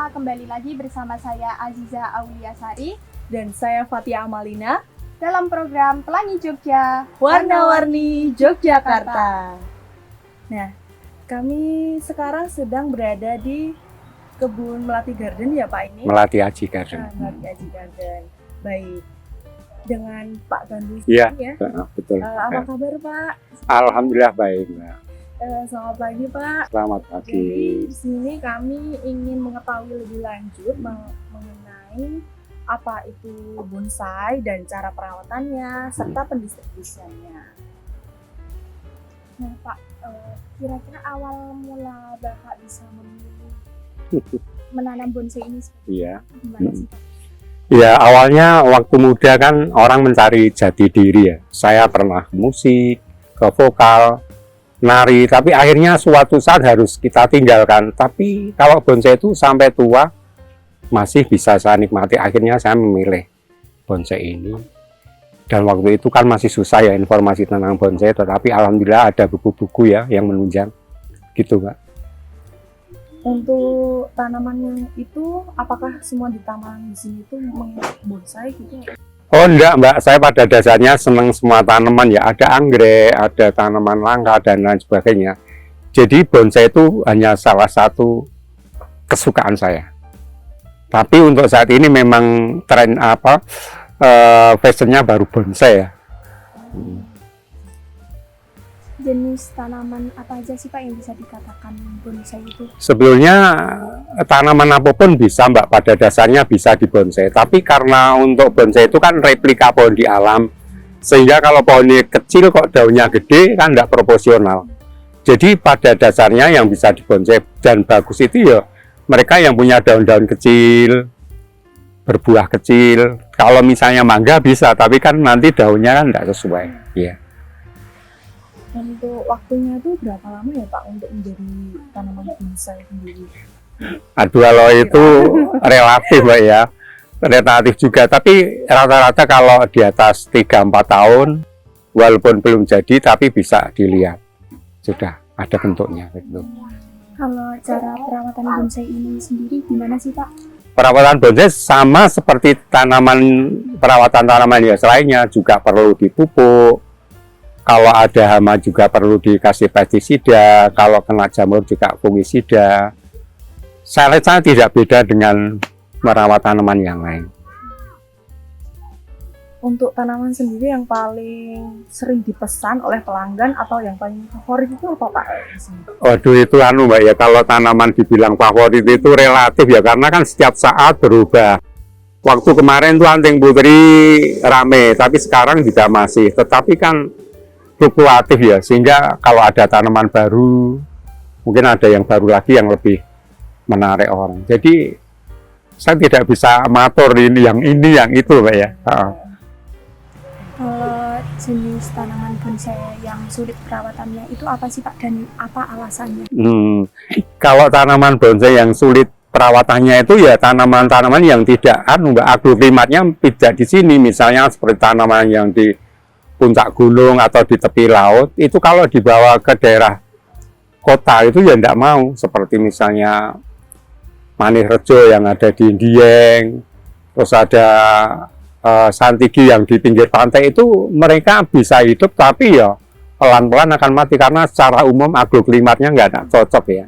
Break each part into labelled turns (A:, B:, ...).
A: kembali lagi bersama saya Aziza Auliasari
B: dan saya Fatia Amalina
A: dalam program Pelangi Jogja
B: Warna-Warni Yogyakarta. Nah, kami sekarang sedang berada di kebun Melati Garden ya Pak ini?
C: Melati Aji Garden.
B: Melati Aji Garden. Baik. Dengan Pak Gandhi
C: Iya,
B: ya?
C: betul.
B: Apa kabar Pak?
C: Alhamdulillah baik, Mbak.
B: Selamat pagi Pak.
C: Selamat
B: Jadi
C: pagi.
B: di sini kami ingin mengetahui lebih lanjut mengenai apa itu bonsai dan cara perawatannya serta pendistribusiannya. Nah Pak, kira-kira awal mula Bapak bisa memilih menanam bonsai ini
C: Iya.
B: gimana sih Pak?
C: Ya, awalnya waktu muda kan orang mencari jati diri ya. Saya pernah musik, ke vokal, nari, tapi akhirnya suatu saat harus kita tinggalkan. Tapi kalau bonsai itu sampai tua masih bisa saya nikmati. Akhirnya saya memilih bonsai ini. Dan waktu itu kan masih susah ya informasi tentang bonsai, tetapi alhamdulillah ada buku-buku ya yang menunjang. Gitu, Mbak.
B: Untuk tanamannya itu apakah semua di taman di sini itu bonsai gitu?
C: Oh enggak Mbak, saya pada dasarnya senang semua tanaman ya. Ada anggrek, ada tanaman langka dan lain sebagainya. Jadi bonsai itu hanya salah satu kesukaan saya. Tapi untuk saat ini memang tren fashionnya baru bonsai ya.
A: Jenis tanaman apa aja sih Pak yang bisa dikatakan bonsai itu?
C: Sebelumnya tanaman apapun bisa Mbak, pada dasarnya bisa dibonsai. Tapi karena untuk bonsai itu kan replika pohon di alam, sehingga kalau pohonnya kecil kok daunnya gede kan tidak proporsional. Jadi pada dasarnya yang bisa dibonsai dan bagus itu ya mereka yang punya daun-daun kecil, berbuah kecil. Kalau misalnya mangga bisa, tapi kan nanti daunnya kan tidak sesuai. Ya.
B: Untuk waktunya itu berapa lama ya Pak untuk menjadi tanaman bonsai sendiri?
C: Aduh, kalau itu relatif Mbak ya, relatif juga. Tapi rata-rata kalau di atas 3-4 tahun, walaupun belum jadi, tapi bisa dilihat. Sudah ada bentuknya. Gitu.
A: Kalau cara perawatan bonsai ini sendiri gimana sih Pak?
C: Perawatan bonsai sama seperti perawatan tanaman hias lainnya, juga perlu dipupuk. Kalau ada hama juga perlu dikasih pestisida, kalau kena jamur juga fungisida. Saya rasa tidak beda dengan merawat tanaman yang lain.
B: Untuk tanaman sendiri yang paling sering dipesan oleh pelanggan atau yang paling favorit itu apa Pak?
C: Waduh, itu Mbak ya, kalau tanaman dibilang favorit itu relatif ya, karena kan setiap saat berubah. Waktu kemarin tuh anting putri rame, tapi sekarang juga masih. Tetapi kan fluktuatif ya, sehingga kalau ada tanaman baru mungkin ada yang baru lagi yang lebih menarik orang. Jadi saya tidak bisa matur ini yang itu Mbak ya.
A: Kalau jenis tanaman bonsai yang sulit perawatannya itu apa sih Pak dan apa alasannya?
C: Kalau tanaman bonsai yang sulit perawatannya itu ya tanaman-tanaman yang tidak agroklimatnya tidak di sini, misalnya seperti tanaman yang di puncak gunung atau di tepi laut, itu kalau dibawa ke daerah kota itu ya tidak mau, seperti misalnya Manis Rejo yang ada di Dieng, terus ada Santigi yang di pinggir pantai, itu mereka bisa hidup tapi ya pelan-pelan akan mati karena secara umum agroklimatnya nggak ada cocok ya,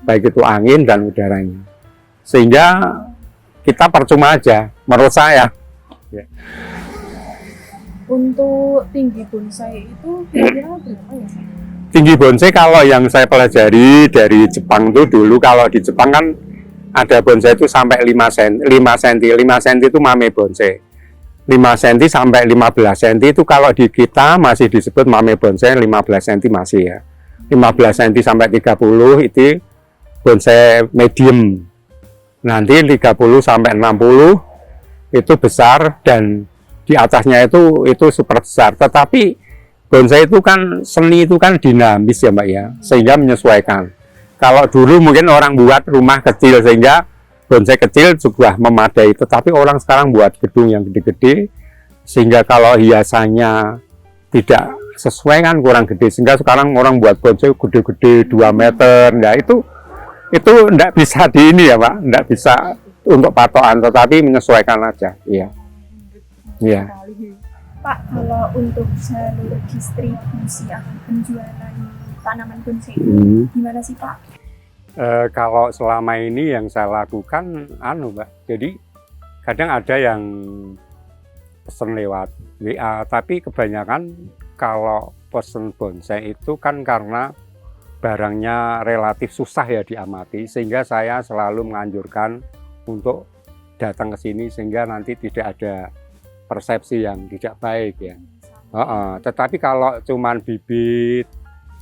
C: baik itu angin dan udaranya, sehingga kita percuma aja menurut saya.
B: Untuk tinggi bonsai itu kira-kira berapa ya?
C: Tinggi bonsai kalau yang saya pelajari dari Jepang itu dulu, kalau di Jepang kan ada bonsai itu sampai 5 cm itu mame bonsai. 5 cm sampai 15 cm itu kalau di kita masih disebut mame bonsai, 15 cm masih ya. 15 cm sampai 30 itu bonsai medium. Nanti 30 sampai 60 itu besar dan di atasnya itu super besar. Tetapi bonsai itu kan seni itu kan dinamis ya Mbak ya, sehingga menyesuaikan. Kalau dulu mungkin orang buat rumah kecil sehingga bonsai kecil juga memadai, tetapi orang sekarang buat gedung yang gede-gede sehingga kalau hiasannya tidak sesuai kan kurang gede, sehingga sekarang orang buat bonsai gede-gede 2 meter. Nah itu itu enggak bisa di ini ya Pak, enggak bisa untuk patokan, tetapi menyesuaikan aja. Iya. Iya.
A: Pak, kalau untuk jalur distribusi atau penjualan tanaman bonsai itu gimana sih Pak?
C: Kalau selama ini yang saya lakukan, Mbak, jadi kadang ada yang pesen lewat WA, tapi kebanyakan kalau pesen bonsai itu kan karena barangnya relatif susah ya diamati, sehingga saya selalu menganjurkan untuk datang ke sini sehingga nanti tidak ada persepsi yang tidak baik ya. Tetapi kalau cuman bibit,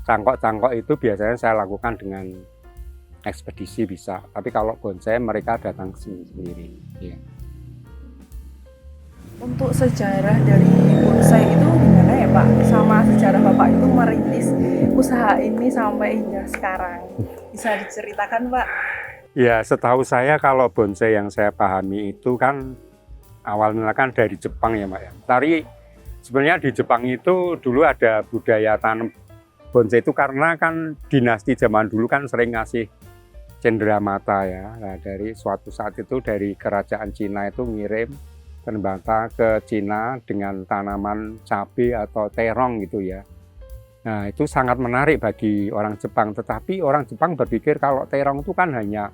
C: cangkok-cangkok itu biasanya saya lakukan dengan ekspedisi bisa. Tapi kalau bonsai mereka datang ke sini sendiri. Ya.
B: Untuk sejarah dari bonsai itu gimana ya Pak? Sama sejarah Bapak itu merintis usaha ini sampai hingga sekarang. Bisa diceritakan Pak?
C: Ya, setahu saya kalau bonsai yang saya pahami itu kan awalnya kan dari Jepang ya Mbak ya. Tapi sebenarnya di Jepang itu dulu ada budaya tanam bonsai itu karena kan dinasti zaman dulu kan sering ngasih cenderamata ya. Nah, dari suatu saat itu dari kerajaan Cina itu ngirim cenderamata ke Cina dengan tanaman cabai atau terong gitu ya. Nah, itu sangat menarik bagi orang Jepang, tetapi orang Jepang berpikir kalau terong itu kan hanya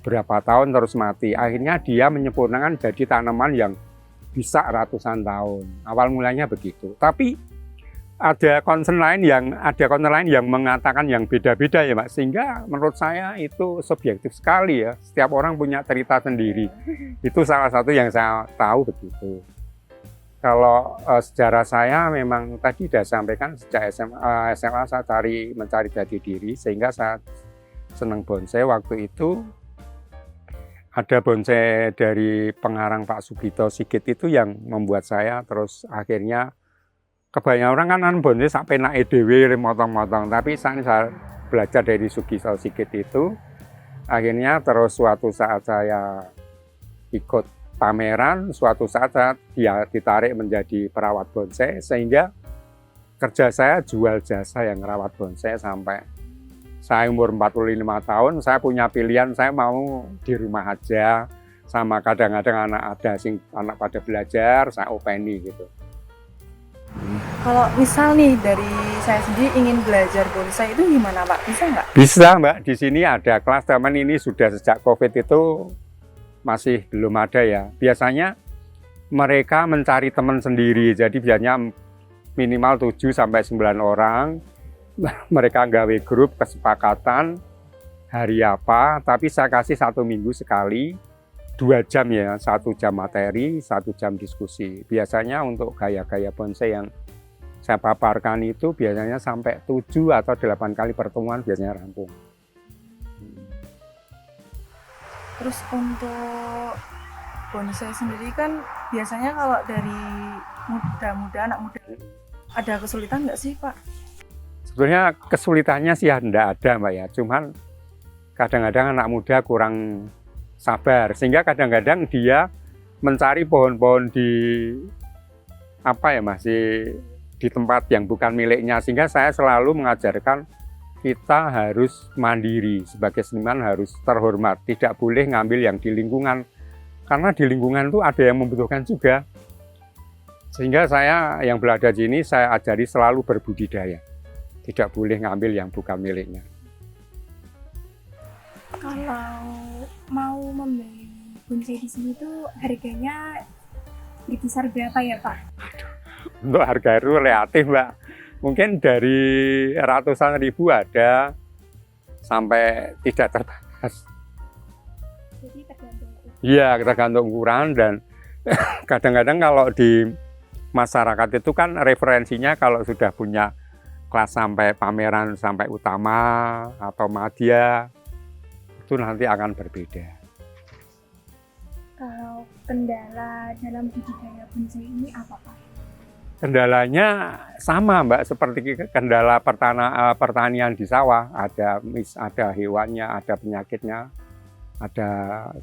C: berapa tahun terus mati. Akhirnya dia menyempurnakan jadi tanaman yang bisa ratusan tahun. Awal mulanya begitu. Tapi ada concern lain yang mengatakan yang beda-beda ya Pak. Sehingga menurut saya itu subjektif sekali ya. Setiap orang punya cerita sendiri. Itu salah satu yang saya tahu begitu. Kalau sejarah saya memang tadi sudah sampaikan sejak SMA saya mencari jati diri sehingga saya senang bonsai waktu itu. Ada bonsai dari pengarang Pak Sugito Sigit itu yang membuat saya terus akhirnya kebanyakan orang kan bonsai sampai naik dewe motong-motong, tapi saya belajar dari Sugito Sigit itu akhirnya terus suatu saat saya ikut pameran, suatu saat dia ditarik menjadi perawat bonsai sehingga kerja saya jual jasa yang merawat bonsai sampai saya umur 45 tahun, saya punya pilihan, saya mau di rumah aja, sama kadang-kadang anak pada belajar, saya openi gitu.
B: Kalau misal nih dari saya sendiri ingin belajar bonsai itu gimana Pak? Bisa nggak?
C: Bisa Mbak, di sini ada kelas, teman ini sudah sejak COVID itu masih belum ada ya. Biasanya mereka mencari teman sendiri, jadi biasanya minimal 7-9 orang. Mereka nggawe grup kesepakatan hari apa, tapi saya kasih 1 minggu sekali 2 jam ya, 1 jam materi, 1 jam diskusi. Biasanya untuk gaya-gaya bonsai yang saya paparkan itu biasanya sampai 7 atau 8 kali pertemuan biasanya rampung.
B: Terus untuk bonsai sendiri kan biasanya kalau dari muda-muda, anak muda ada kesulitan nggak sih Pak?
C: Sebenarnya kesulitannya sih tidak ada Mbak ya, cuman kadang-kadang anak muda kurang sabar sehingga kadang-kadang dia mencari pohon-pohon masih di tempat yang bukan miliknya, sehingga saya selalu mengajarkan kita harus mandiri sebagai seniman, harus terhormat, tidak boleh ngambil yang di lingkungan karena di lingkungan itu ada yang membutuhkan juga, sehingga saya yang berada di sini saya ajari selalu berbudidaya. Tidak boleh ngambil yang bukan miliknya.
A: Kalau mau membeli bonsai di sini tuh harganya berkisar berapa ya Pak?
C: Untuk harga itu relatif Mbak. Mungkin dari ratusan ribu ada sampai tidak terbatas.
A: Jadi tergantung.
C: Iya, tergantung ukuran dan kadang-kadang kalau di masyarakat itu kan referensinya kalau sudah punya kelas sampai pameran sampai utama atau madya itu nanti akan berbeda.
A: Kalau kendala dalam budidaya bonsai ini apa Pak?
C: Kendalanya sama Mbak seperti kendala pertanian di sawah, ada hewannya, ada penyakitnya, ada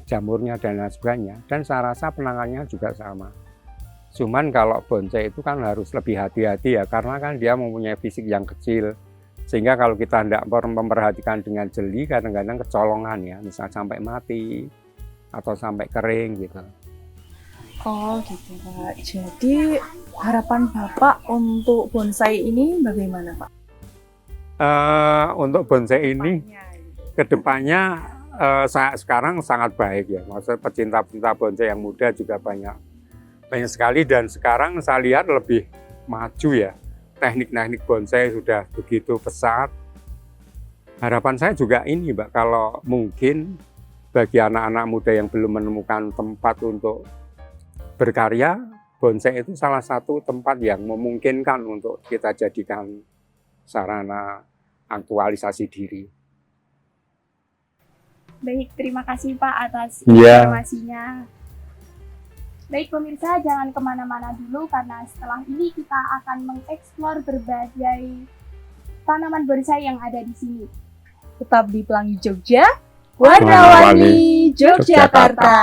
C: jamurnya dan lain sebagainya, dan saya rasa penanganannya juga sama. Cuman kalau bonsai itu kan harus lebih hati-hati ya, karena kan dia mempunyai fisik yang kecil, Sehingga kalau kita tidak memperhatikan dengan jeli, kadang-kadang kecolongan ya, misalnya sampai mati atau sampai kering gitu.
B: Oh gitu Pak. Jadi harapan Bapak untuk bonsai ini bagaimana Pak?
C: Untuk bonsai ini
B: Depannya, gitu.
C: kedepannya sekarang sangat baik ya. Maksudnya pecinta-pecinta bonsai yang muda juga banyak sekali, dan sekarang saya lihat lebih maju ya. Teknik-teknik bonsai sudah begitu pesat. Harapan saya juga ini Mbak, kalau mungkin bagi anak-anak muda yang belum menemukan tempat untuk berkarya, bonsai itu salah satu tempat yang memungkinkan untuk kita jadikan sarana aktualisasi diri.
A: Baik, terima kasih Pak atas
C: Iya.
A: informasinya. Baik pemirsa, jangan kemana-mana dulu karena setelah ini kita akan mengeksplor berbagai tanaman bonsai yang ada di sini.
B: Tetap di Pelangi Jogja,
C: Warna-warni
B: Warna-warni Yogyakarta.